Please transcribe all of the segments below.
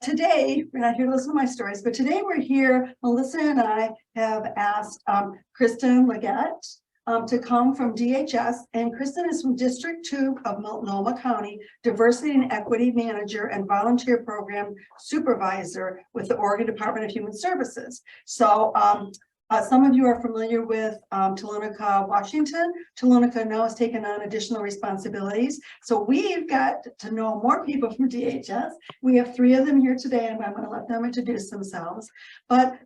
Today, we're not here to listen to my stories, but today we're here, Melissa and I have asked Kristen Leggett to come from DHS, and Kristen is from District 2 of Multnomah County, Diversity and Equity Manager and Volunteer Program Supervisor with the Oregon Department of Human Services. So some of you are familiar with Talonica, Washington. Talonica now has taken on additional responsibilities. So we've got to know more people from DHS. We have 3 of them here today, and I'm going to let them introduce themselves. But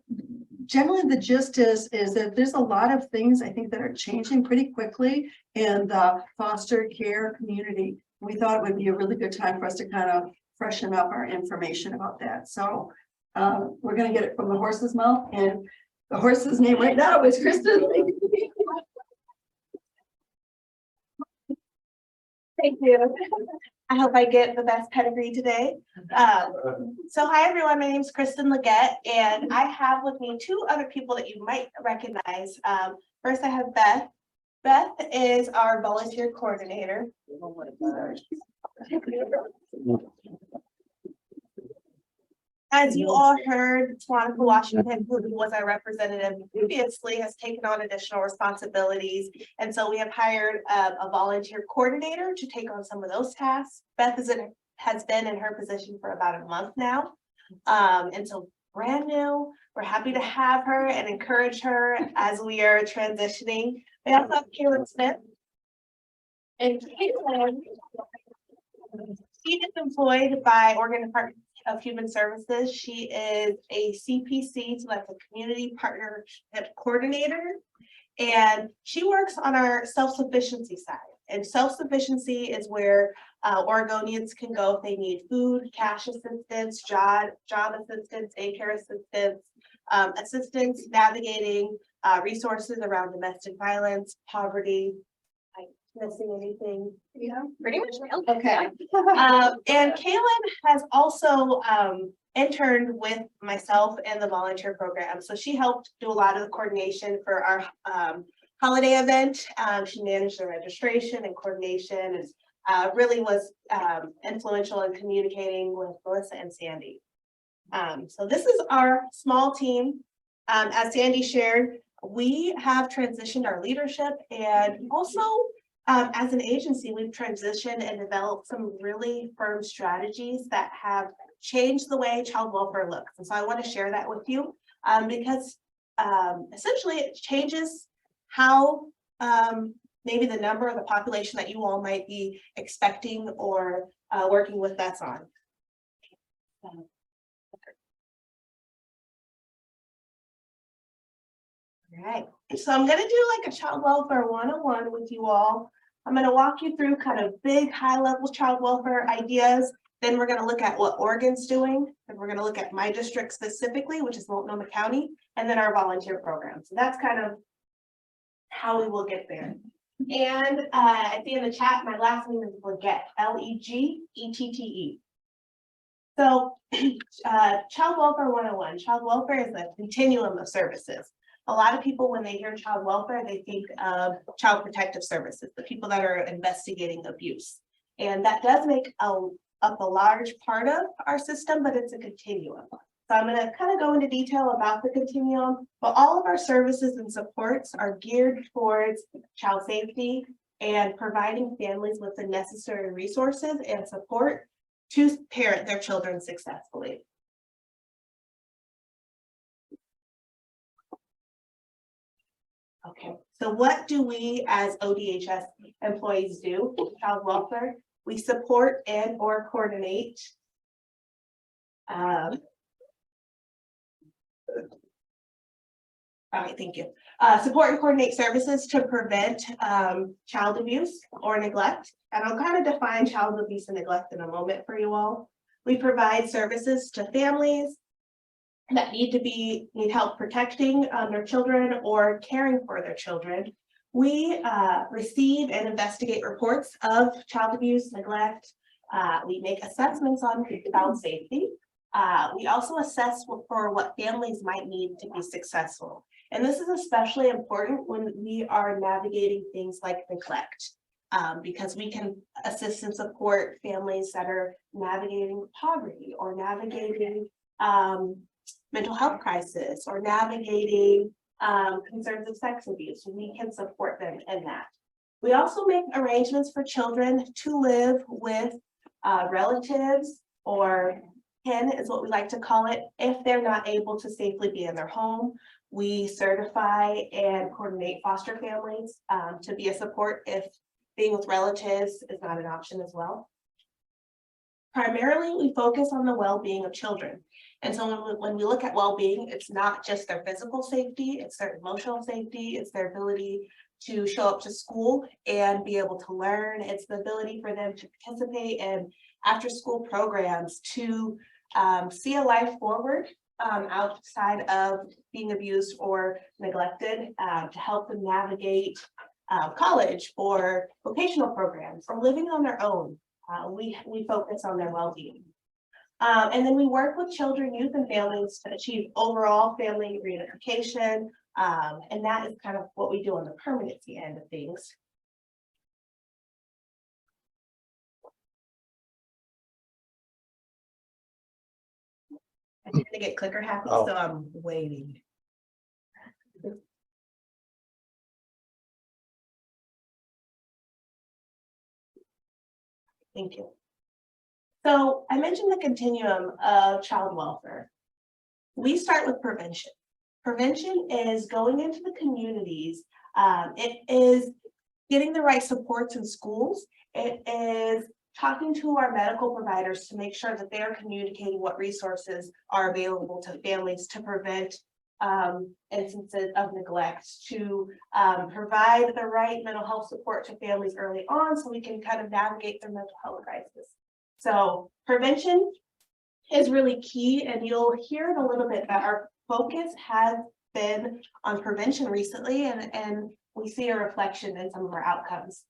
generally, the gist is that there's a lot of things I think that are changing pretty quickly in the foster care community. We thought it would be a really good time for us to kind of freshen up our information about that. So we're going to get it from the horse's mouth, and the horse's name right now is Kristen. Thank you. I hope I get the best pedigree today. So hi everyone, my name is Kristen Leggett, and I have with me 2 other people that you might recognize. First I have Beth. Beth is our volunteer coordinator. As you all heard, Talonica, Washington, who was our representative previously, has taken on additional responsibilities. And so we have hired a volunteer coordinator to take on some of those tasks. Beth has been in her position for about a month now. And so brand new. We're happy to have her and encourage her as we are transitioning. We also have Kaylin Smith. And Kaylin, she is employed by Oregon Department of Human Services. She is a CPC, so that's a community partnership coordinator, and she works on our self-sufficiency side. And self-sufficiency is where Oregonians can go if they need food, cash assistance, job assistance, daycare assistance, assistance navigating resources around domestic violence, poverty. Missing anything? Yeah, pretty much. Okay. And Kaylin has also interned with myself and the volunteer program. So she helped do a lot of the coordination for our holiday event. She managed the registration and coordination, and really was influential in communicating with Melissa and Sandy. So this is our small team. As Sandy shared, we have transitioned our leadership, and also as an agency, we've transitioned and developed some really firm strategies that have changed the way child welfare looks. And so I want to share that with you because essentially it changes how maybe the number of the population that you all might be expecting or working with us on. All right, so I'm going to do like a child welfare 101 with you all. I'm going to walk you through kind of big high-level child welfare ideas. Then we're going to look at what Oregon's doing. And we're going to look at my district specifically, which is Multnomah County, and then our volunteer program. So that's kind of how we will get there. And I see in the chat, my last name is Leggett, L-E-G-E-T-T-E. So child welfare 101. Child welfare is a continuum of services. A lot of people, when they hear child welfare, they think of child protective services, the people that are investigating abuse. And that does make up a large part of our system, but it's a continuum. So I'm going to kind of go into detail about the continuum, but all of our services and supports are geared towards child safety and providing families with the necessary resources and support to parent their children successfully. Okay, so what do we as ODHS employees do? Child welfare, we support and or coordinate all right, thank you. Support and coordinate services to prevent child abuse or neglect. And I'll kind of define child abuse and neglect in a moment for you all. We provide services to families that need help protecting their children or caring for their children. We receive and investigate reports of child abuse, neglect. We make assessments on child safety. We also assess for what families might need to be successful. And this is especially important when we are navigating things like neglect. because we can assist and support families that are navigating poverty or navigating mental health crisis or navigating concerns of sex abuse. We can support them in that. We also make arrangements for children to live with relatives, or kin is what we like to call it, if they're not able to safely be in their home. We certify and coordinate foster families to be a support if being with relatives is not an option as well. Primarily, we focus on the well-being of children. And so when we look at well-being, it's not just their physical safety, it's their emotional safety, it's their ability to show up to school and be able to learn. It's the ability for them to participate in after-school programs, to see a life forward outside of being abused or neglected, to help them navigate college or vocational programs or living on their own. We focus on their well-being. And then we work with children, youth, and families to achieve overall family reunification. And that is kind of what we do on the permanency end of things. I tend to get clicker happy, so I'm waiting. Thank you. So I mentioned the continuum of child welfare. We start with prevention. Prevention is going into the communities. It is getting the right supports in schools. It is talking to our medical providers to make sure that they are communicating what resources are available to families to prevent instances of neglect, to provide the right mental health support to families early on so we can kind of navigate their mental health crisis. So prevention is really key, and you'll hear it a little bit that our focus has been on prevention recently, and we see a reflection in some of our outcomes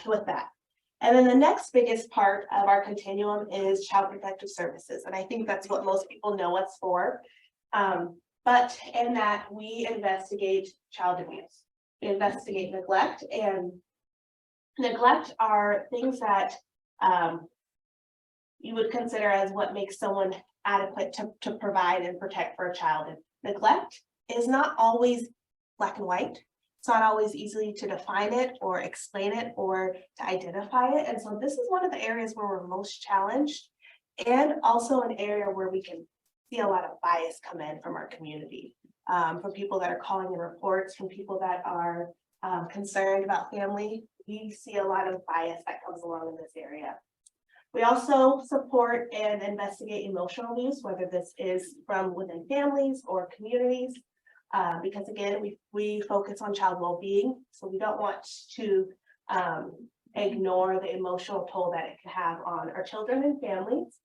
with that. And then the next biggest part of our continuum is child protective services. And I think that's what most people know us for. But in that we investigate child abuse, we investigate neglect, and neglect are things that you would consider as what makes someone adequate to provide and protect for a child. And neglect is not always black and white. It's not always easy to define it or explain it or to identify it. And so this is one of the areas where we're most challenged, and also an area where we can see a lot of bias come in from our community, from people that are calling in reports, from people that are concerned about family. We see a lot of bias that comes along in this area. We also support and investigate emotional abuse, whether this is from within families or communities. Because again, we focus on child well-being, so we don't want to ignore the emotional toll that it can have on our children and families.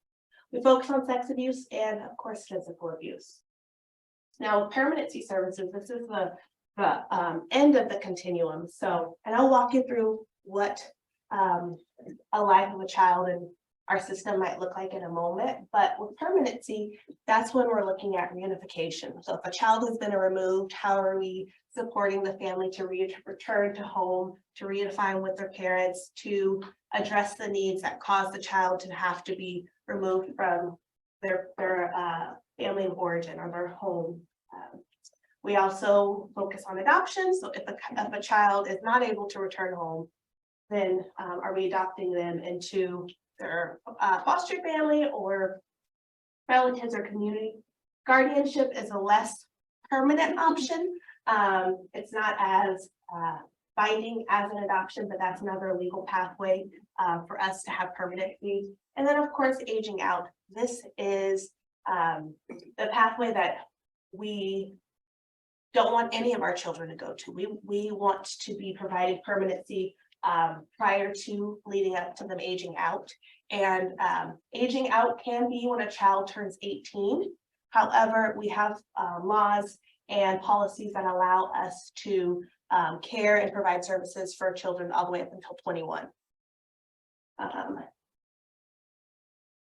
We focus on sex abuse and, of course, physical abuse. Now, permanency services, this is the end of the continuum. So, and I'll walk you through what a life of a child and our system might look like in a moment, but with permanency, that's when we're looking at reunification. So if a child has been removed, how are we supporting the family to return to home, to reunify with their parents, to address the needs that cause the child to have to be removed from their family of origin or their home. We also focus on adoption. So if a child is not able to return home, then are we adopting them into their foster family or relatives or community? Guardianship is a less permanent option. It's not as binding as an adoption, but that's another legal pathway for us to have permanency. And then, of course, aging out. This is the pathway that we don't want any of our children to go to. We want to be provided permanency prior to leading up to them aging out. And aging out can be when a child turns 18. However, we have laws and policies that allow us to care and provide services for children all the way up until 21.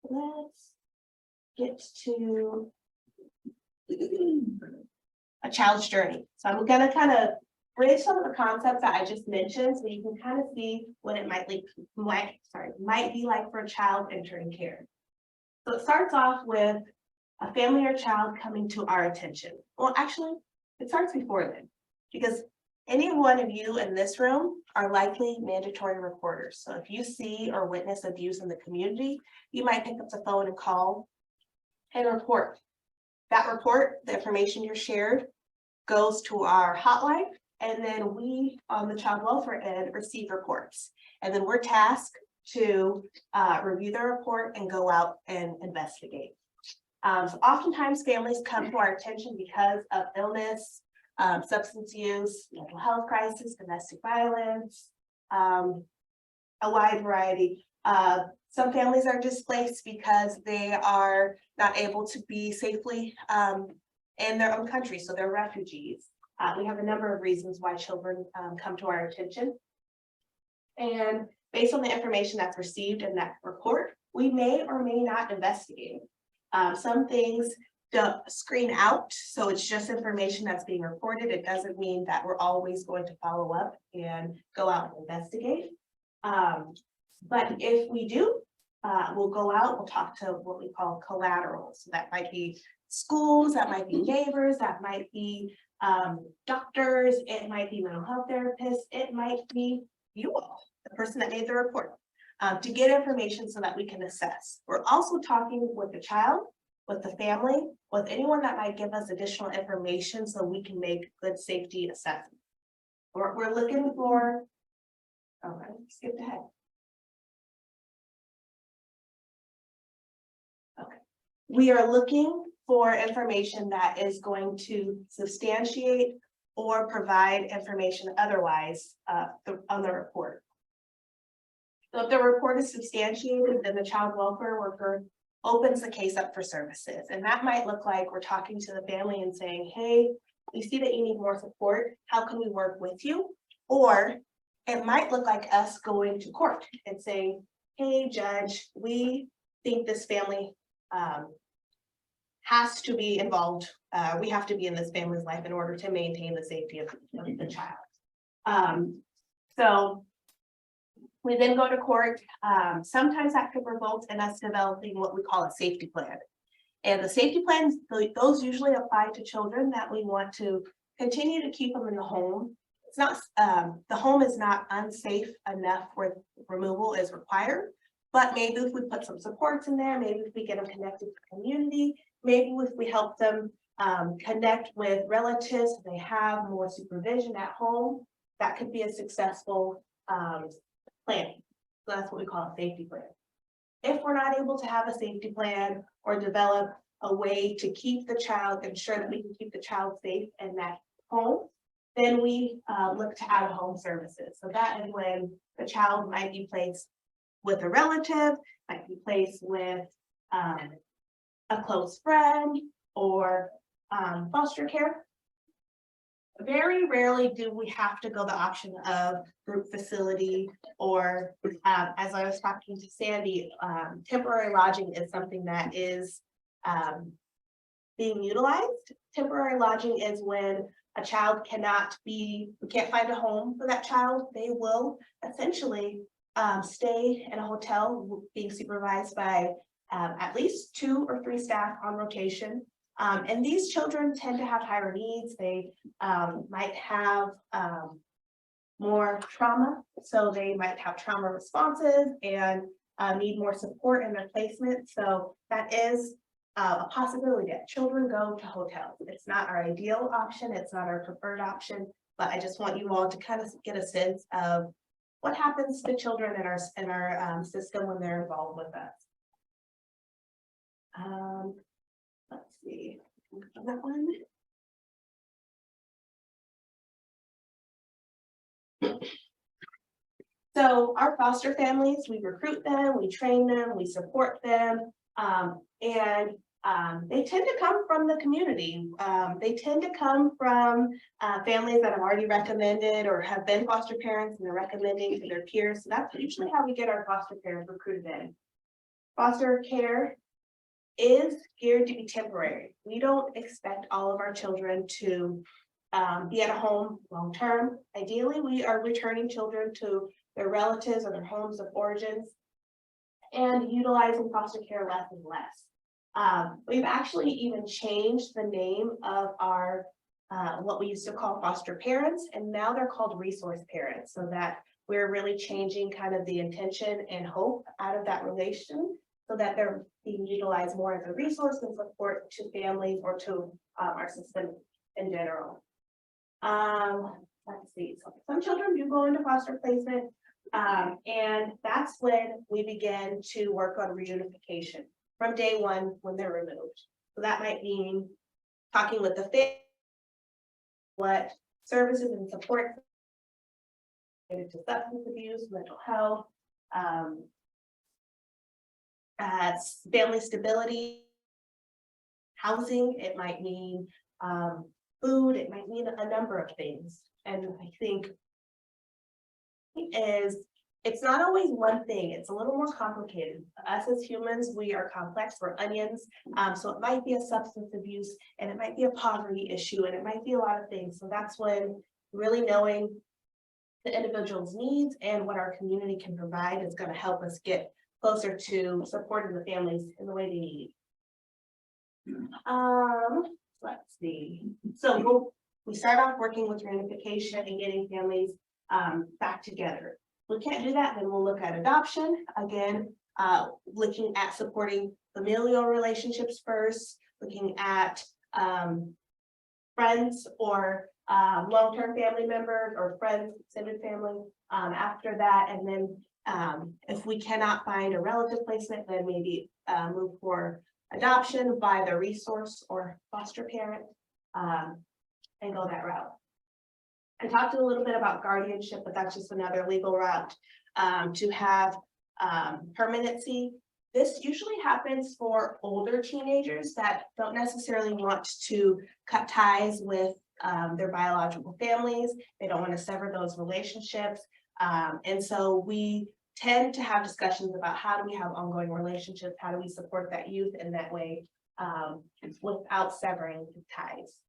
Let's get to a child's journey. So I'm going to kind of bridge some of the concepts that I just mentioned, so you can kind of see what it might be like for a child entering care. So it starts off with a family or child coming to our attention. Well, actually, it starts before then, because any one of you in this room are likely mandatory reporters. So if you see or witness abuse in the community, you might pick up the phone and call and report. That report, the information you're shared, goes to our hotline, and then we on the child welfare end receive reports. And then we're tasked to review the report and go out and investigate. So oftentimes families come to our attention because of illness, substance use, mental health crisis, domestic violence, a wide variety. Some families are displaced because they are not able to be safely in their own country, so they're refugees. We have a number of reasons why children come to our attention. And based on the information that's received in that report, we may or may not investigate. Some things don't screen out, so it's just information that's being reported. It doesn't mean that we're always going to follow up and go out and investigate. But if we do, we'll go out, we'll talk to what we call collaterals. So that might be schools, that might be neighbors, that might be doctors, it might be mental health therapists, it might be you all, the person that made the report, to get information so that we can assess. We're also talking with the child, with the family, with anyone that might give us additional information so we can make good safety assessment. We're looking for, okay, skipped ahead. Okay, we are looking for information that is going to substantiate or provide information otherwise on the report. So if the report is substantiated, then the child welfare worker opens the case up for services. And that might look like we're talking to the family and saying, hey, we see that you need more support. How can we work with you? Or it might look like us going to court and saying, hey, judge, we think this family has to be involved. We have to be in this family's life in order to maintain the safety of the child. So we then go to court. Sometimes that could result in us developing what we call a safety plan. And the safety plans, those usually apply to children that we want to continue to keep them in the home. It's not, the home is not unsafe enough where removal is required, but maybe if we put some supports in there, maybe if we get them connected to the community, maybe if we help them connect with relatives, so they have more supervision at home, that could be a successful plan. So that's what we call a safety plan. If we're not able to have a safety plan or develop a way to keep the child, ensure that we can keep the child safe in that home, then we look to out-of-home services. So that is when the child might be placed with a relative, might be placed with a close friend or foster care. Very rarely do we have to go the option of group facility or, as I was talking to Sandy, temporary lodging is something that is being utilized. Temporary lodging is when a child we can't find a home for that child. They will essentially stay in a hotel being supervised by at least 2 or 3 staff on rotation. And these children tend to have higher needs. They might have more trauma, so they might have trauma responses and need more support in their placement. So that is a possibility that children go to hotels. It's not our ideal option. It's not our preferred option, but I just want you all to kind of get a sense of what happens to children in our system when they're involved with us. Let's see, that one. So our foster families, we recruit them, we train them, we support them, and they tend to come from the community. They tend to come from families that have already recommended or have been foster parents and they're recommending to their peers. So that's usually how we get our foster parents recruited in. Foster care is geared to be temporary. We don't expect all of our children to be at a home long-term. Ideally, we are returning children to their relatives or their homes of origins and utilizing foster care less and less. We've actually even changed the name of our what we used to call foster parents, and now they're called resource parents, so that we're really changing kind of the intention and hope out of that relation so that they're being utilized more as a resource and support to families or to our system in general. Let's see, so some children do go into foster placement, and that's when we begin to work on reunification from day one when they're removed. So that might mean talking with the family, what services and support related to substance abuse, mental health, family stability, housing. It might mean food. It might mean a number of things. And I think it's not always one thing. It's a little more complicated. Us as humans, we are complex. We're onions. So it might be a substance abuse, and it might be a poverty issue, and it might be a lot of things. So that's when really knowing the individual's needs and what our community can provide is going to help us get closer to supporting the families in the way they need. Let's see. So we start off working with reunification and getting families back together. We can't do that, then we'll look at adoption. Again, looking at supporting familial relationships first, looking at friends or long-term family members or friends, extended family after that. And then if we cannot find a relative placement, then maybe move for adoption by the resource or foster parent and go that route. I talked a little bit about guardianship, but that's just another legal route to have permanency. This usually happens for older teenagers that don't necessarily want to cut ties with their biological families. They don't want to sever those relationships. And so we tend to have discussions about how do we have ongoing relationships, how do we support that youth in that way without severing ties.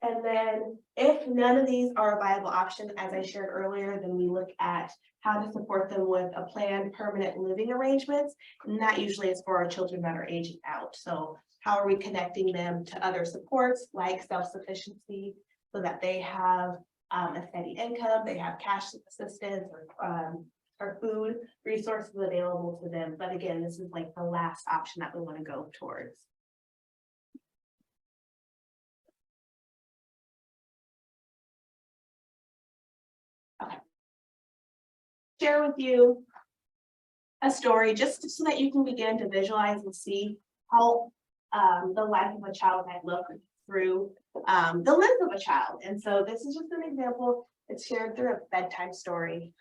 And then if none of these are a viable option, as I shared earlier, then we look at how to support them with a planned permanent living arrangements. And that usually is for our children that are aging out. So how are we connecting them to other supports like self-sufficiency so that they have a steady income, they have cash assistance or food resources available to them. But again, this is like the last option that we want to go towards. Okay. Share with you a story just so that you can begin to visualize and see how the life of a child might look through the lens of a child. And so this is just an example. It's shared through a bedtime story.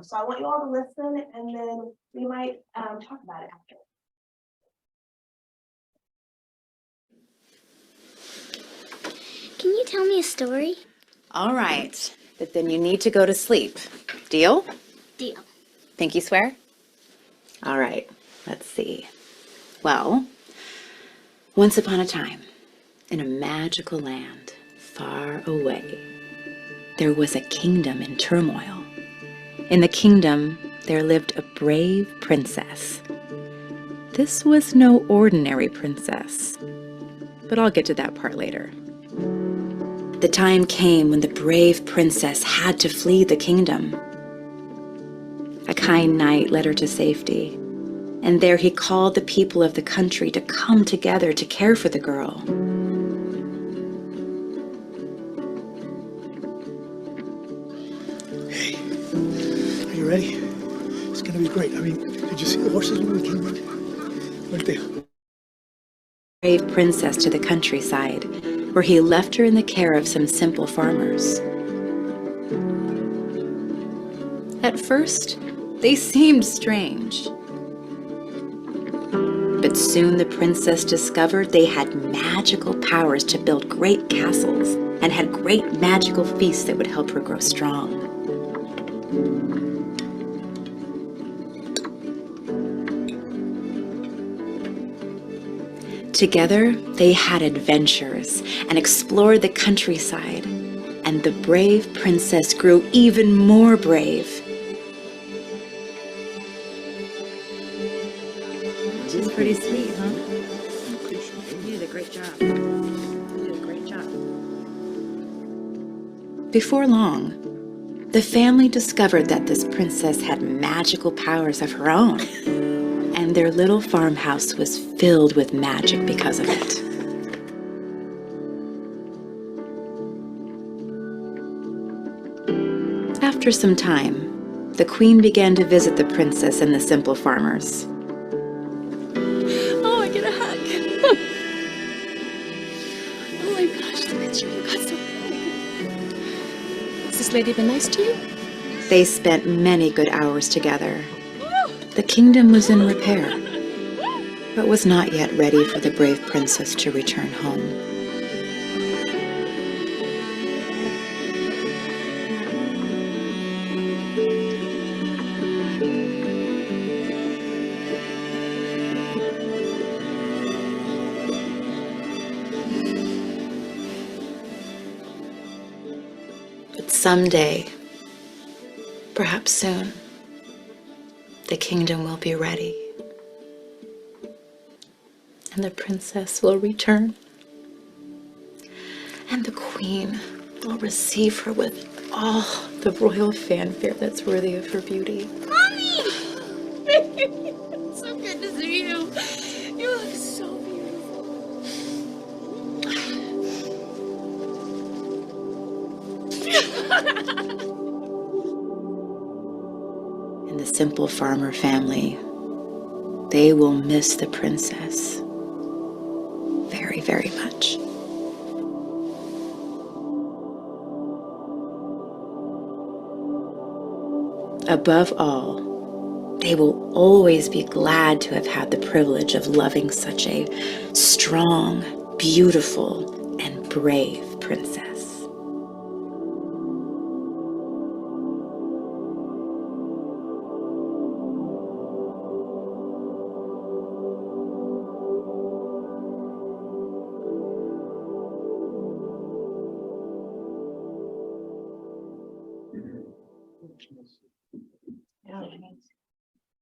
So I want you all to listen, and then we might talk about it after. Can you tell me a story? All right, but then you need to go to sleep. Deal? Deal. Pinky swear? All right, let's see. Well, once upon a time, in a magical land far away, there was a kingdom in turmoil. In the kingdom, there lived a brave princess. This was no ordinary princess, but I'll get to that part later. The time came when the brave princess had to flee the kingdom. A kind knight led her to safety, and there he called the people of the country to come together to care for the girl. Hey, are you ready? It's gonna be great. I mean, did you see the horses when we came in? Right there. Brave princess to the countryside, where he left her in the care of some simple farmers. At first, they seemed strange. But soon the princess discovered they had magical powers to build great castles and had great magical feasts that would help her grow strong. Together, they had adventures and explored the countryside, and the brave princess grew even more brave. She's pretty sweet, huh? You did a great job. You did a great job. Before long, the family discovered that this princess had magical powers of her own, and their little farmhouse was filled with magic because of it. After some time, the queen began to visit the princess and the simple farmers. Oh, I get a hug. Oh my gosh, look at you. You got so big. Has this lady been nice to you? They spent many good hours together. The kingdom was in repair, but was not yet ready for the brave princess to return home. But someday, perhaps soon, the kingdom will be ready, and the princess will return, and the queen will receive her with all the royal fanfare that's worthy of her beauty. Mommy! So good to see you. You look so beautiful. And the simple farmer family, they will miss the princess very, very much. Above all, they will always be glad to have had the privilege of loving such a strong, beautiful, and brave princess.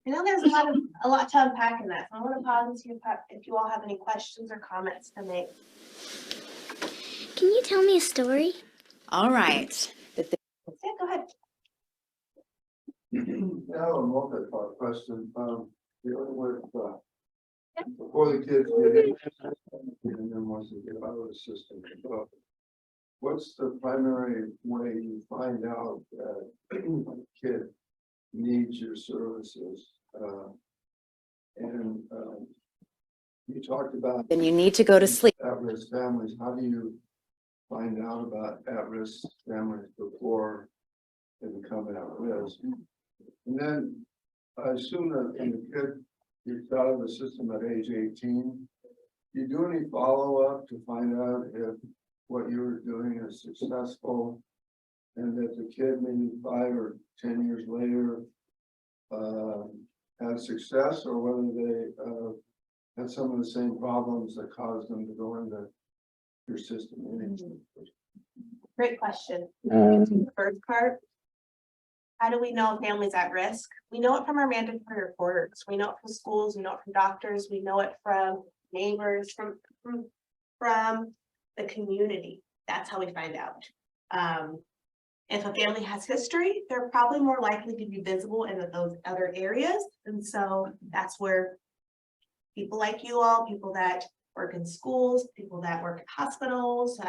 I know there's a lot to unpack in that. So I want to pause and see if you all have any questions or comments to make. Can you tell me a story? All right. Yeah, go ahead. I have a multi-part question, dealing with, before the kids get in, and then once they get out of the system. What's the primary way you find out that a kid needs your services? And you talked about Then you need to go to sleep. at-risk families. How do you find out about at-risk families before they become at-risk? And then I assume that when the kid gets out of the system at age 18, do you do any follow-up to find out if what you were doing is successful, and that the kid maybe 5 or 10 years later had success, or whether they had some of the same problems that caused them to go into your system? Great question. The first part, how do we know a family's at risk? We know it from our mandatory reporters. We know it from schools. We know it from doctors. We know it from neighbors, from the community. That's how we find out. If a family has history, they're probably more likely to be visible in those other areas. And so that's where people like you all, people that work in schools, people that work at hospitals,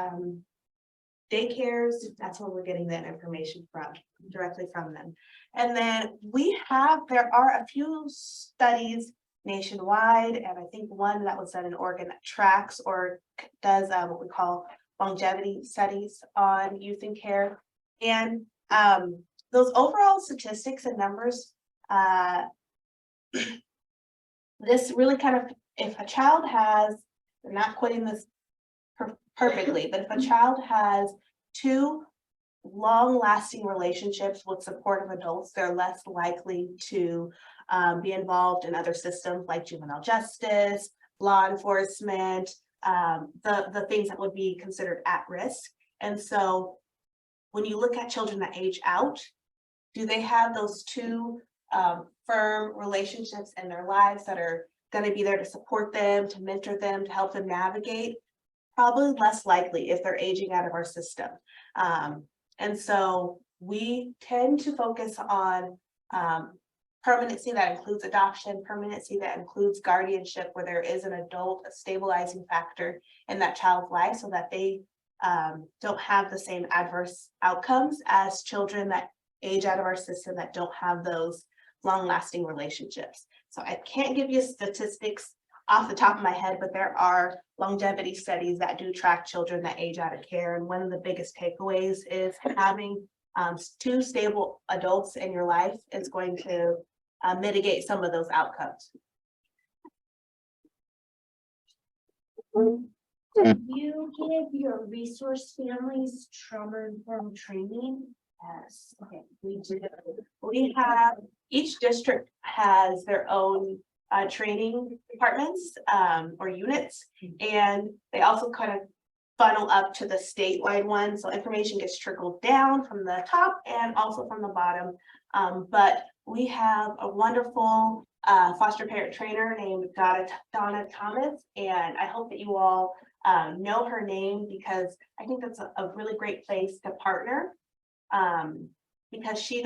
daycares, that's where we're getting that information from, directly from them. And then there are a few studies nationwide, and I think one that was done in Oregon that tracks or does what we call longevity studies on youth in care. And those overall statistics and numbers, this really kind of, if a child has, I'm not quoting this perfectly, but if a child has 2 long-lasting relationships with supportive adults, they're less likely to be involved in other systems like juvenile justice, law enforcement, the things that would be considered at risk. And so when you look at children that age out, do they have those two firm relationships in their lives that are going to be there to support them, to mentor them, to help them navigate? Probably less likely if they're aging out of our system. And so we tend to focus on permanency that includes adoption, permanency that includes guardianship, where there is an adult, a stabilizing factor in that child's life, so that they don't have the same adverse outcomes as children that age out of our system that don't have those long-lasting relationships. So I can't give you statistics off the top of my head, but there are longevity studies that do track children that age out of care. And one of the biggest takeaways is having two stable adults in your life is going to mitigate some of those outcomes. Do you give your resource families trauma-informed training? Yes, okay, we do. We have, each district has their own training departments or units, and they also kind of funnel up to the statewide one. So information gets trickled down from the top and also from the bottom. But we have a wonderful foster parent trainer named Donna Thomas, and I hope that you all know her name, because I think that's a really great place to partner. Because she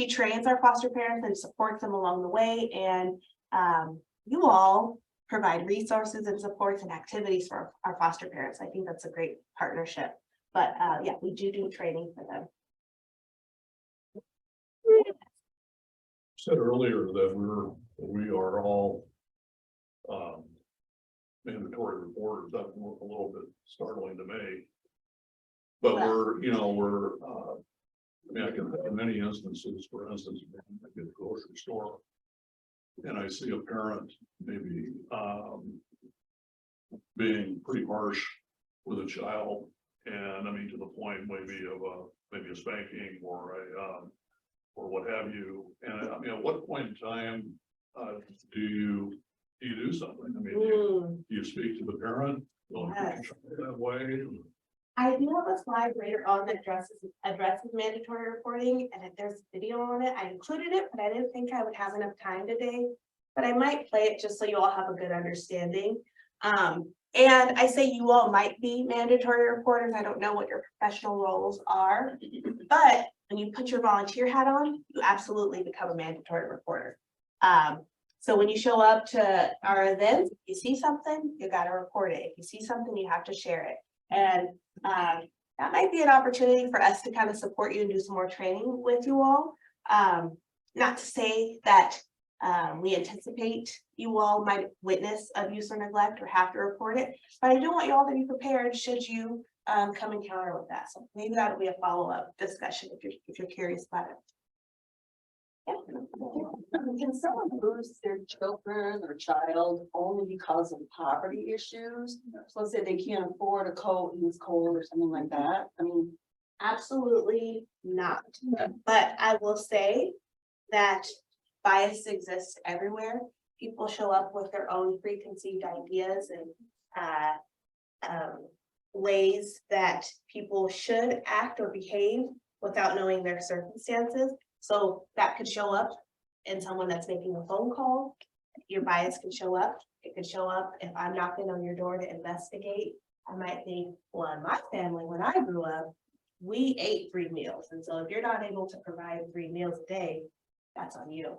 trains our foster parents and supports them along the way, and you all provide resources and supports and activities for our foster parents. I think that's a great partnership. But yeah, we do training for them. Said earlier that we are all mandatory reporters. That was a little bit startling to me. But I mean, I can think of many instances, for instance, I get a grocery store and I see a parent maybe being pretty harsh with a child, and I mean to the point maybe of maybe a spanking or what have you. And I mean, at what point in time do you do something? I mean, do you speak to the parent? Yes. That way? I do have a slide later on that addresses mandatory reporting, and if there's video on it, I included it, but I didn't think I would have enough time today. But I might play it just so you all have a good understanding. And I say you all might be mandatory reporters. I don't know what your professional roles are, but when you put your volunteer hat on, you absolutely become a mandatory reporter. So when you show up to our events, if you see something, you got to report it. If you see something, you have to share it. And that might be an opportunity for us to kind of support you and do some more training with you all. Not to say that we anticipate you all might witness abuse or neglect or have to report it, but I do want you all to be prepared should you come encounter with that. So maybe that'll be a follow-up discussion if you're curious about it. Can someone lose their children or child only because of poverty issues? So let's say they can't afford a coat and it's cold or something like that. I mean, Absolutely not. But I will say that bias exists everywhere. People show up with their own preconceived ideas and ways that people should act or behave without knowing their circumstances. So that could show up in someone that's making a phone call. Your bias can show up. It could show up if I'm knocking on your door to investigate. I might think, well, in my family, when I grew up, we ate 3 meals. And so if you're not able to provide 3 meals a day, that's on you.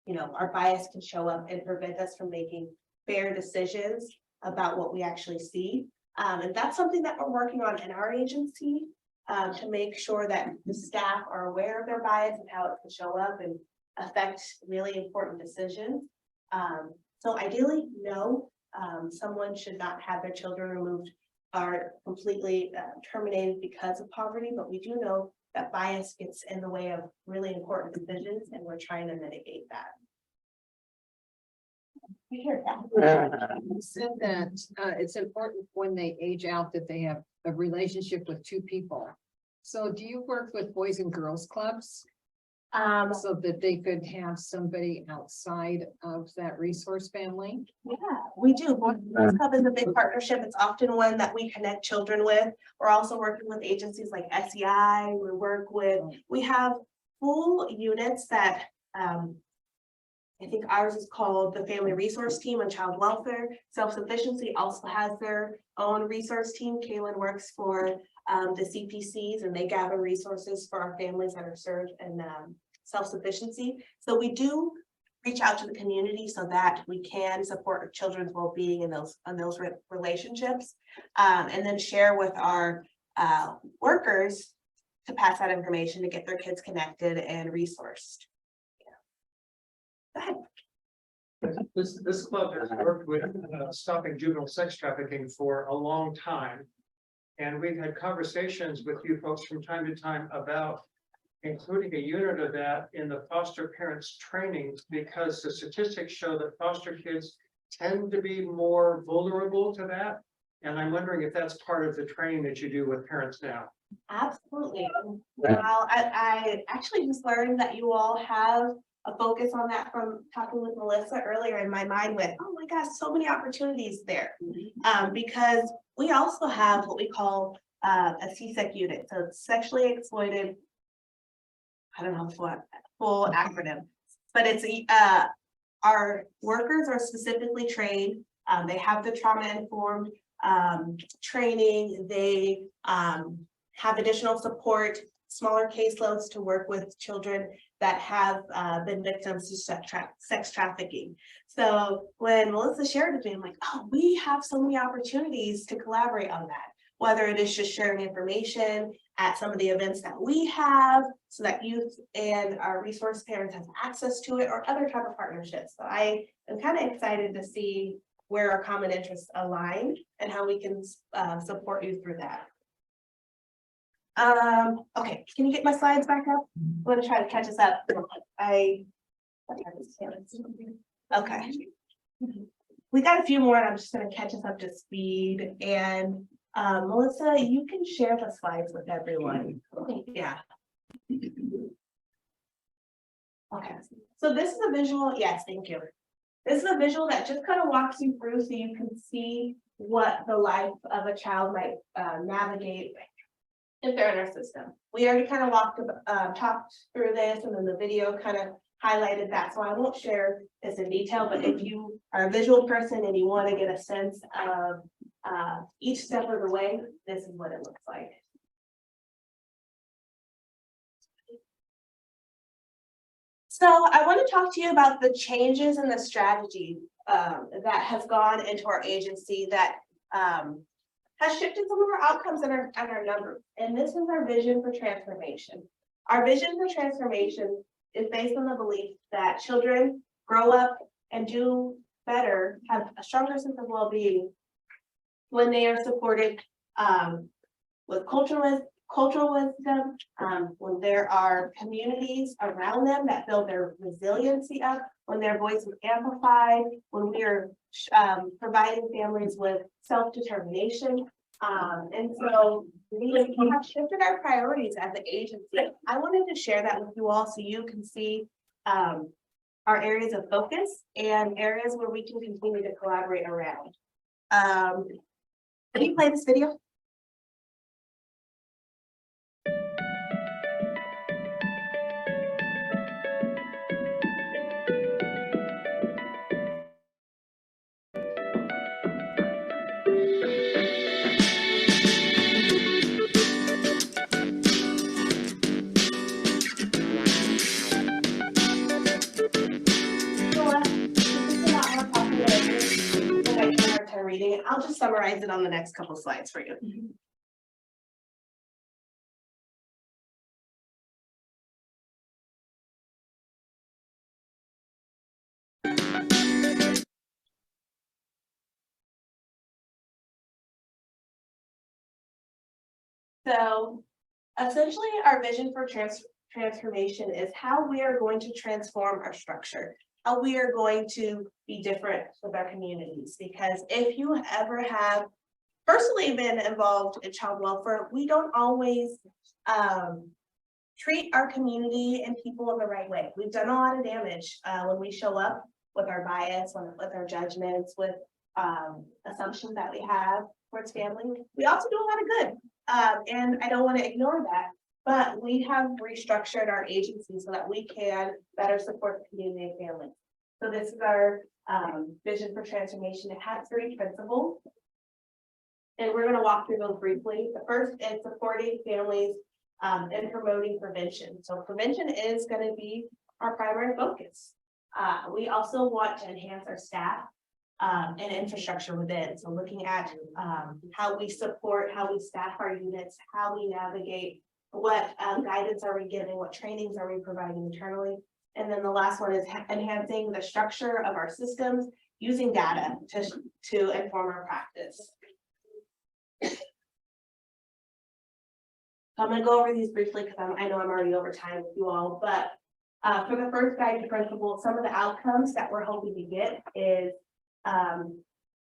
You know, our bias can show up and prevent us from making fair decisions about what we actually see. And that's something that we're working on in our agency to make sure that the staff are aware of their bias and how it can show up and affect really important decisions. So ideally, no, someone should not have their children removed or completely terminated because of poverty, but we do know that bias gets in the way of really important decisions, and we're trying to mitigate that. You hear that? You said that it's important when they age out that they have a relationship with 2 people. So do you work with boys and girls clubs? So that they could have somebody outside of that resource family? Yeah, we do. Boys Club is a big partnership. It's often one that we connect children with. We're also working with agencies like SEI. We have full units that, I think ours is called the Family Resource Team on Child Welfare. Self-Sufficiency also has their own resource team. Kaylin works for the CPCs, and they gather resources for our families that are served in self-sufficiency. So we do reach out to the community so that we can support children's well-being in those relationships, and then share with our workers to pass that information to get their kids connected and resourced. Go ahead. This club has worked with stopping juvenile sex trafficking for a long time. And we've had conversations with you folks from time to time about including a unit of that in the foster parents training, because the statistics show that foster kids tend to be more vulnerable to that. And I'm wondering if that's part of the training that you do with parents now. Absolutely. Well, I actually just learned that you all have a focus on that from talking with Melissa earlier, and my mind went, oh my gosh, so many opportunities there. Because we also have what we call a CSEC unit, so it's sexually exploited. I don't know what full acronym, but it's our workers are specifically trained. They have the trauma-informed training. They have additional support, smaller caseloads to work with children that have been victims to sex trafficking. So when Melissa shared with me, I'm like, oh, we have so many opportunities to collaborate on that, whether it is just sharing information at some of the events that we have so that youth and our resource parents have access to it, or other type of partnerships. So I am kind of excited to see where our common interests align and how we can support you through that. Okay, can you get my slides back up? I'm going to try to catch us up. Okay. We got a few more, and I'm just going to catch us up to speed. And Melissa, you can share the slides with everyone. Yeah. Okay, so this is a visual. Yes, thank you. This is a visual that just kind of walks you through so you can see what the life of a child might navigate if they're in our system. We already kind of talked through this, and then the video kind of highlighted that, so I won't share this in detail, but if you are a visual person and you want to get a sense of each step of the way, this is what it looks like. So I want to talk to you about the changes in the strategy that has gone into our agency that has shifted some of our outcomes and our numbers. And this is our vision for transformation. Our vision for transformation is based on the belief that children grow up and do better, have a stronger sense of well-being when they are supported with cultural wisdom, when there are communities around them that build their resiliency up, when their voice is amplified, when we are providing families with self-determination. And so we have shifted our priorities as an agency. I wanted to share that with you all so you can see our areas of focus and areas where we can continue to collaborate around. Can you play this video? Reading it. I'll just summarize it on the next couple slides for you. So essentially our vision for transformation is how we are going to transform our structure, how we are going to be different with our communities. Because if you ever have personally been involved in child welfare, we don't always treat our community and people in the right way. We've done a lot of damage when we show up with our bias, with our judgments, with assumptions that we have towards family. We also do a lot of good, and I don't want to ignore that. But we have restructured our agency so that we can better support the community and families. So this is our vision for transformation. It has 3 principles. And we're going to walk through those briefly. The first is supporting families and promoting prevention. So prevention is going to be our primary focus. We also want to enhance our staff and infrastructure within. So looking at how we support, how we staff our units, how we navigate, what guidance are we giving, what trainings are we providing internally. And then the last one is enhancing the structure of our systems using data to inform our practice. I'm going to go over these briefly because I know I'm already over time with you all, but for the first guiding principle, some of the outcomes that we're hoping to get is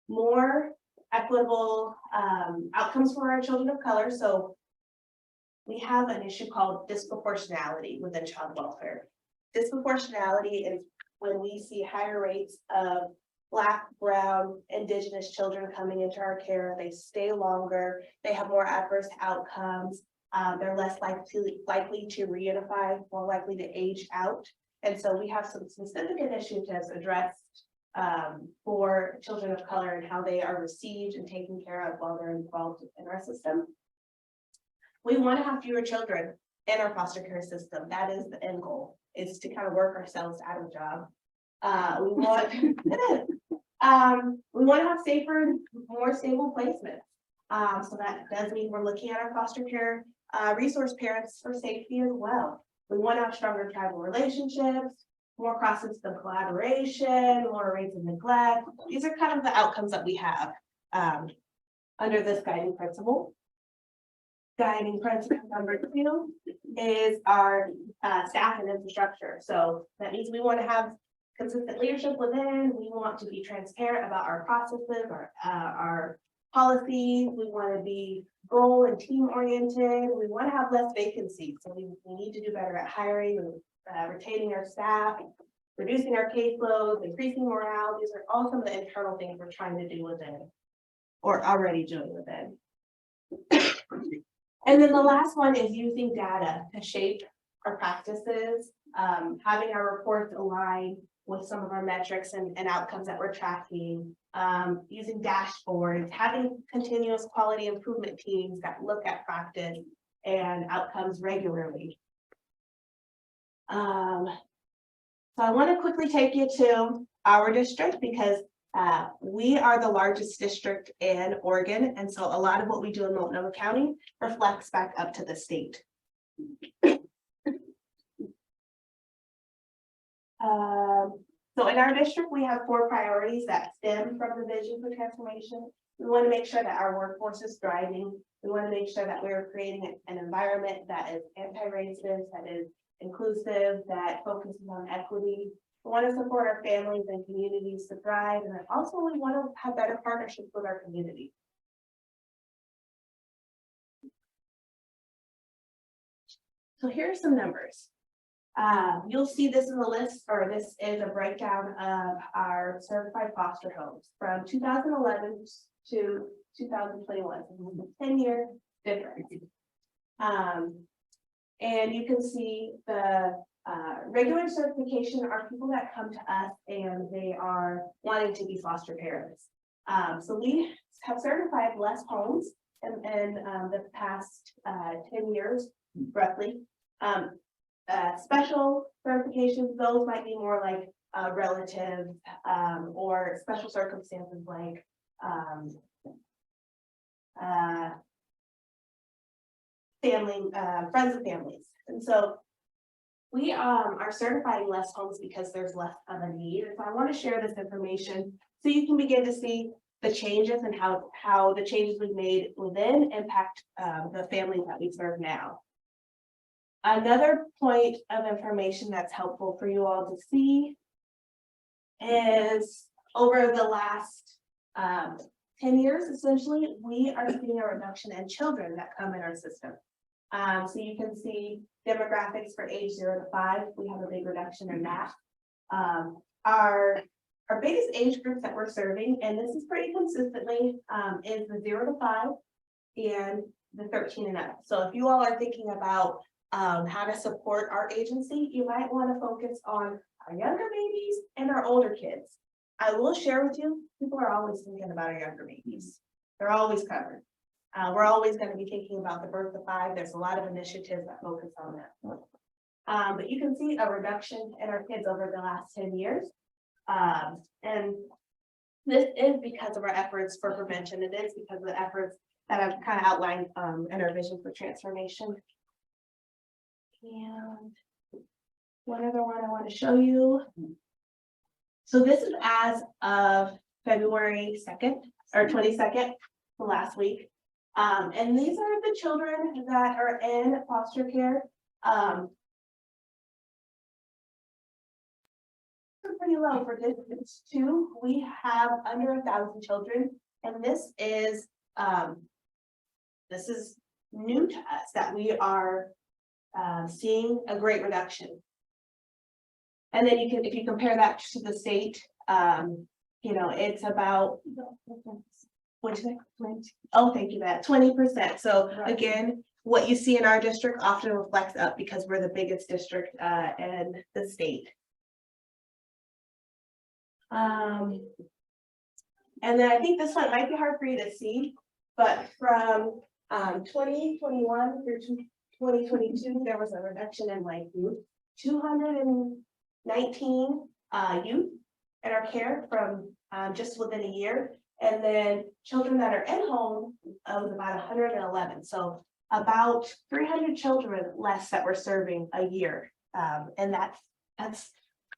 more equitable outcomes for our children of color. So we have an issue called disproportionality within child welfare. Disproportionality is when we see higher rates of Black, Brown, Indigenous children coming into our care. They stay longer, they have more adverse outcomes, they're less likely to reunify, more likely to age out. And so we have some specific initiatives addressed for children of color and how they are received and taken care of while they're involved in our system. We want to have fewer children in our foster care system. That is the end goal, is to kind of work ourselves out of a job. We want to have safer and more stable placements. So that does mean we're looking at our foster care resource parents for safety as well. We want to have stronger tribal relationships, more cross-system collaboration, more rates of neglect. These are kind of the outcomes that we have under this guiding principle. Guiding principle number 2 is our staff and infrastructure. So that means we want to have consistent leadership within. We want to be transparent about our processes, our policies. We want to be goal and team oriented. We want to have less vacancies. So we need to do better at hiring and retaining our staff, reducing our caseloads, increasing morale. These are all some of the internal things we're trying to do within or already doing within. And then the last one is using data to shape our practices, having our reports align with some of our metrics and outcomes that we're tracking, using dashboards, having continuous quality improvement teams that look at practice and outcomes regularly. So I want to quickly take you to our district because we are the largest district in Oregon, and so a lot of what we do in Multnomah County reflects back up to the state. So in our district, we have 4 priorities that stem from the vision for transformation. We want to make sure that our workforce is thriving. We want to make sure that we're creating an environment that is anti-racist, that is inclusive, that focuses on equity. We want to support our families and communities to thrive. And then also we want to have better partnerships with our community. So here are some numbers. You'll see this in the list, or this is a breakdown of our certified foster homes from 2011 to 2021. A 10-year difference. And you can see the regular certification are people that come to us and they are wanting to be foster parents. So we have certified less homes in the past 10 years, roughly. Special certifications, those might be more like relative or special circumstances like family, friends and families. And so we are certifying less homes because there's less of a need. And so I want to share this information so you can begin to see the changes and how the changes we've made within impact the families that we serve now. Another point of information that's helpful for you all to see is over the last 10 years, essentially, we are seeing a reduction in children that come in our system. So you can see demographics for age 0 to 5, we have a big reduction in that. Our biggest age groups that we're serving, and this is pretty consistently, is the 0 to 5 and the 13 and up. So if you all are thinking about how to support our agency, you might want to focus on our younger babies and our older kids. I will share with you, people are always thinking about our younger babies. They're always covered. We're always going to be thinking about the birth to 5. There's a lot of initiatives that focus on that. But you can see a reduction in our kids over the last 10 years. And this is because of our efforts for prevention. It is because of the efforts that I've kind of outlined in our vision for transformation. And one other one I want to show you. So this is as of February 2nd or 22nd, last week. And these are the children that are in foster care. Pretty low for District 2. We have under 1,000 children, and this is new to us that we are seeing a great reduction. And then if you compare that to the state, you know, it's about what is it? 20. Oh, thank you, Matt. 20%. So again, what you see in our district often reflects up because we're the biggest district in the state. And then I think this one might be hard for you to see, but from 2021 through 2022, there was a reduction in like youth, 219 youth in our care from just within a year. And then children that are in home was about 111. So about 300 children less that we're serving a year. And that's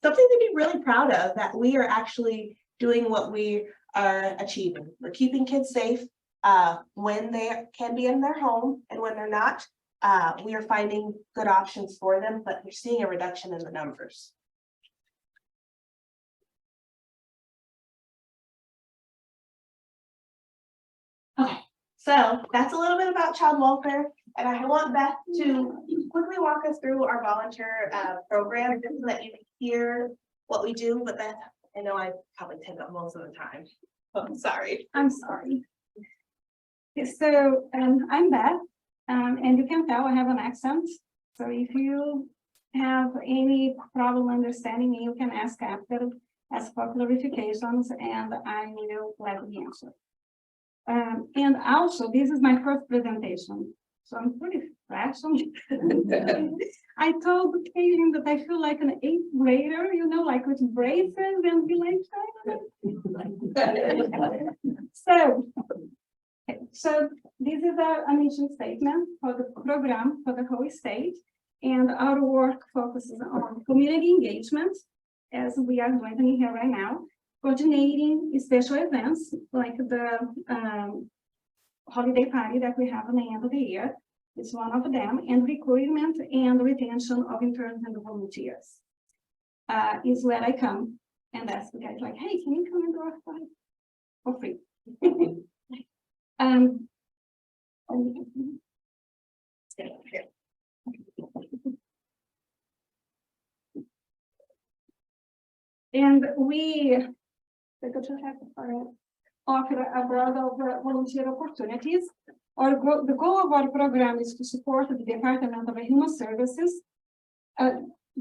something to be really proud of, that we are actually doing what we are achieving. We're keeping kids safe when they can be in their home, and when they're not, we are finding good options for them, but we're seeing a reduction in the numbers. Okay, so that's a little bit about child welfare, and I want Beth to quickly walk us through our volunteer program just so that you can hear what we do. But Beth, I know I probably take up most of the time. Oh, I'm sorry. I'm sorry. So I'm Beth, and you can tell I have an accent. So if you have any problem understanding me, you can ask after, ask for clarifications, and I will gladly answer. And also, this is my first presentation, so I'm pretty fresh on it. I told Kaylin that I feel like an 8th grader, you know, like with braces and be like, so this is our mission statement for the program for the whole state, and our work focuses on community engagement, as we are doing here right now, coordinating special events like the holiday party that we have at the end of the year. It's one of them, and recruitment and retention of interns and volunteers is where I come and ask the guys like, hey, can you come and do our party for free? And we offer a broad of volunteer opportunities. The goal of our program is to support the Department of Human Services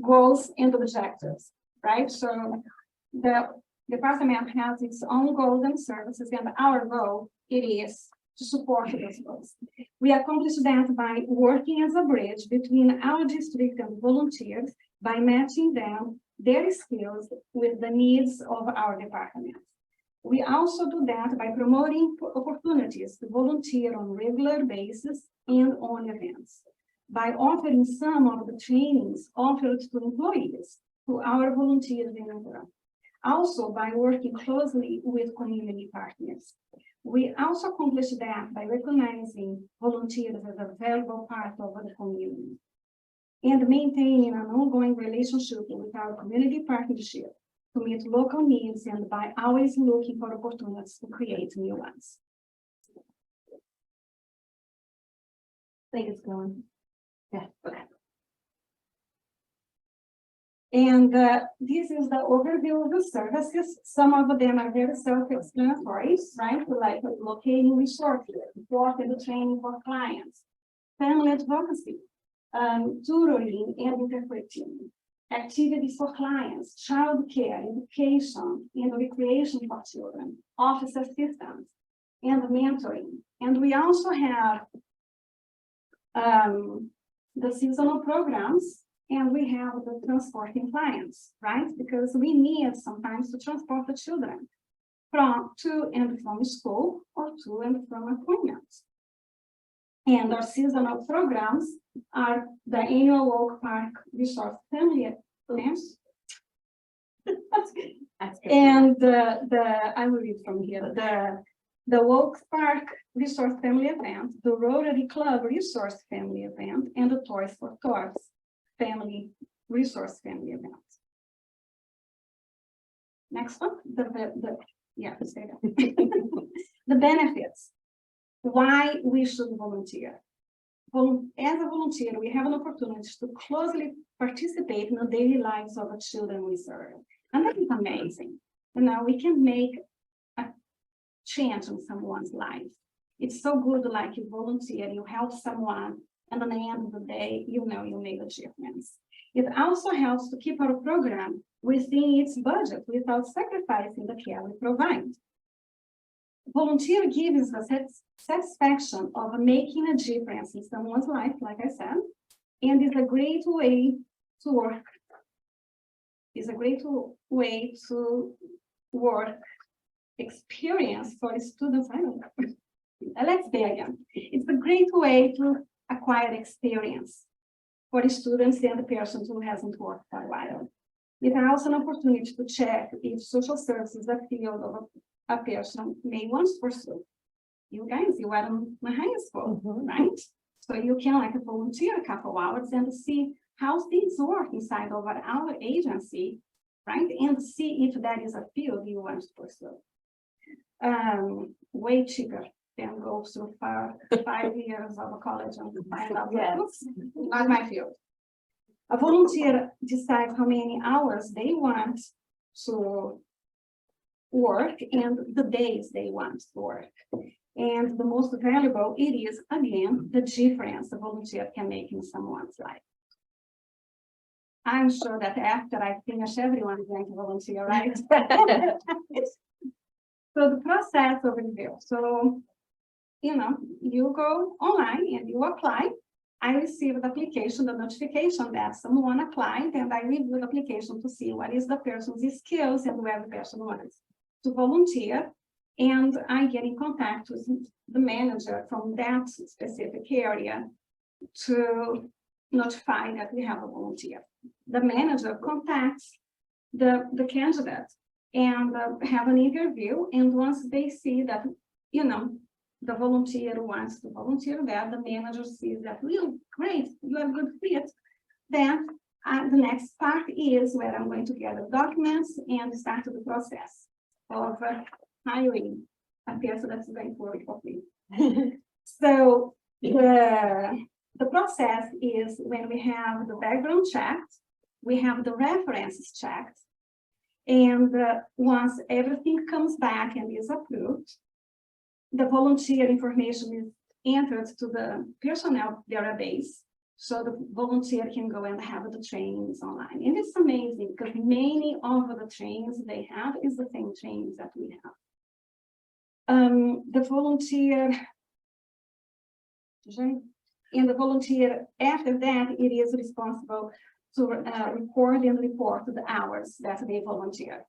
goals and objectives, right? So the department has its own goals and services, and our goal it is to support those goals. We accomplish that by working as a bridge between our district and volunteers by matching their skills with the needs of our department. We also do that by promoting opportunities to volunteer on a regular basis and on events, by offering some of the trainings offered to employees to our volunteers in Rotary. Also by working closely with community partners. We also accomplish that by recognizing volunteers as a valuable part of the community and maintaining an ongoing relationship with our community partnership to meet local needs and by always looking for opportunities to create new ones. I think it's going. And this is the overview of the services. Some of them are very self-explanatory, right? Like locating resources, supporting the training for clients, family advocacy, tutoring and interpreting, activities for clients, childcare, education, and recreation for children, office assistance, and mentoring. And we also have the seasonal programs, and we have the transporting clients, right? Because we need sometimes to transport the children to and from school or to and from appointments. And our seasonal programs are the annual Walk Park Resort Family Events. And I will read from here, the Walk Park Resort Family Event, the Rotary Club Resource Family Event, and the Toys for Tots Family Resource Family Event. Next one, yeah, say that. The benefits, why we should volunteer. As a volunteer, we have an opportunity to closely participate in the daily lives of the children we serve. And that is amazing. You know, we can make a change in someone's life. It's so good, like you volunteer, you help someone, and at the end of the day, you know you made a difference. It also helps to keep our program within its budget without sacrificing the care we provide. Volunteer gives the satisfaction of making a difference in someone's life, like I said, and is a great way to work. It's a great way to work experience for students. I don't know. Let's say again. It's a great way to acquire experience for the students and the persons who hasn't worked for a while. It's also an opportunity to check if social services is a field of a person may want to pursue. You guys, you were in high school, right? So you can like volunteer a couple hours and see how things work inside of our agency, right? And see if that is a field you want to pursue. Way cheaper than go through 5 years of college and find out. Yes. Not my field. A volunteer decides how many hours they want to work and the days they want to work. And the most valuable it is, again, the difference a volunteer can make in someone's life. I'm sure that after I finish, everyone is going to volunteer, right? So the process overview. So, you know, you go online and you apply. I received the application, the notification that someone applied, and I review the application to see what is the person's skills and where the person wants to volunteer. And I get in contact with the manager from that specific area to notify that we have a volunteer. The manager contacts the candidate and have an interview. And once they see that, you know, the volunteer wants to volunteer there, the manager sees that, really great, you are a good fit. Then the next part is where I'm going to gather documents and start the process of hiring a person that's going to work for me. So the process is when we have the background checked, we have the references checked, and once everything comes back and is approved, the volunteer information is entered to the personnel database, so the volunteer can go and have the trainings online. And it's amazing because many of the trainings they have is the same trainings that we have. The volunteer, and the volunteer after that, it is responsible to record and report the hours that they volunteer.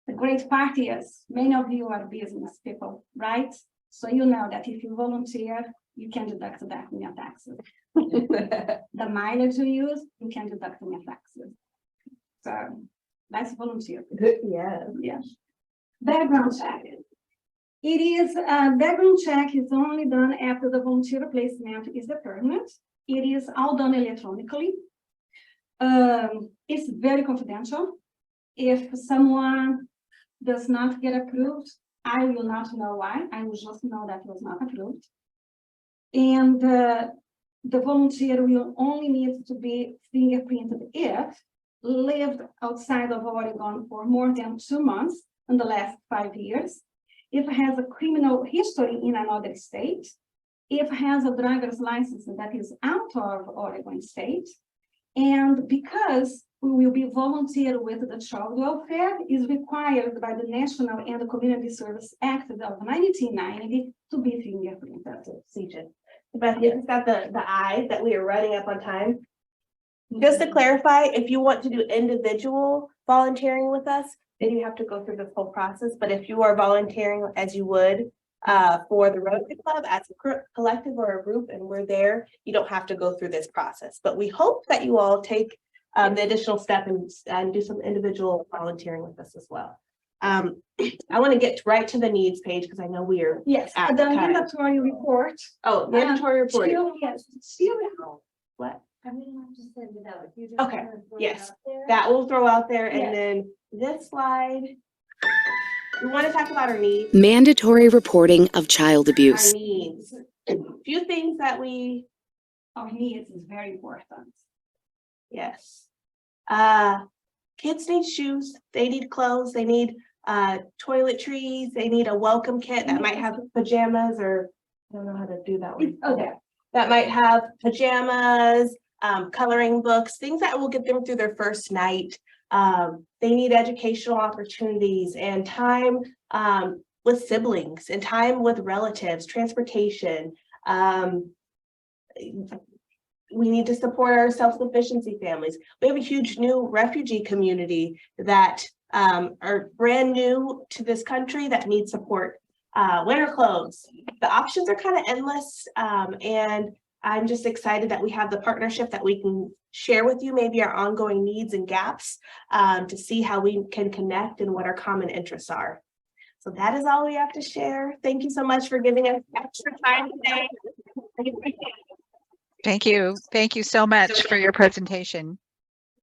The great part is many of you are business people, right? So you know that if you volunteer, you can deduct that from your taxes. The mileage you use, you can deduct from your taxes. So that's volunteer. Yeah. Yes. Background check. It is background check is only done after the volunteer placement is determined. It is all done electronically. It's very confidential. If someone does not get approved, I will not know why. I will just know that it was not approved. And the volunteer will only need to be fingerprinted if lived outside of Oregon for more than 2 months in the last 5 years, if has a criminal history in another state, if has a driver's license that is out of Oregon state, and because we will be volunteer with the child welfare is required by the National and Community Service Act of 1990 to be fingerprinted. CJ. Beth, you just got the eyes that we are running up on time. Just to clarify, if you want to do individual volunteering with us, then you have to go through this whole process. But if you are volunteering as you would for the Rotary Club as a collective or a group, and we're there, you don't have to go through this process. But we hope that you all take the additional step and do some individual volunteering with us as well. I want to get right to the needs page because I know we are. Yes, at the time. mandatory report. Oh, mandatory report. Yes, still. What? I'm gonna have to send it out. If you just Okay, wanna throw it yes. out there. That we'll throw out there, and Yes. then this slide. We want to talk about our needs. Mandatory reporting of child Our abuse. needs. A few things that we, Our needs is very important. yes. Kids need shoes, they need clothes, they need toiletries, they need a welcome kit that might have pajamas or, I don't know how to do that one. Okay. That might have pajamas, coloring books, things that will get them through their first night. They need educational opportunities and time with siblings and time with relatives, transportation. We need to support our self-sufficiency families. We have a huge new refugee community that are brand new to this country that need support. Winter clothes. The options are kind of endless, and I'm just excited that we have the partnership that we can share with you, maybe our ongoing needs and gaps, to see how we can connect and what our common interests are. So that is all we have to share. Thank you so much for giving us extra time today. Thank you. Thank you so much for your presentation.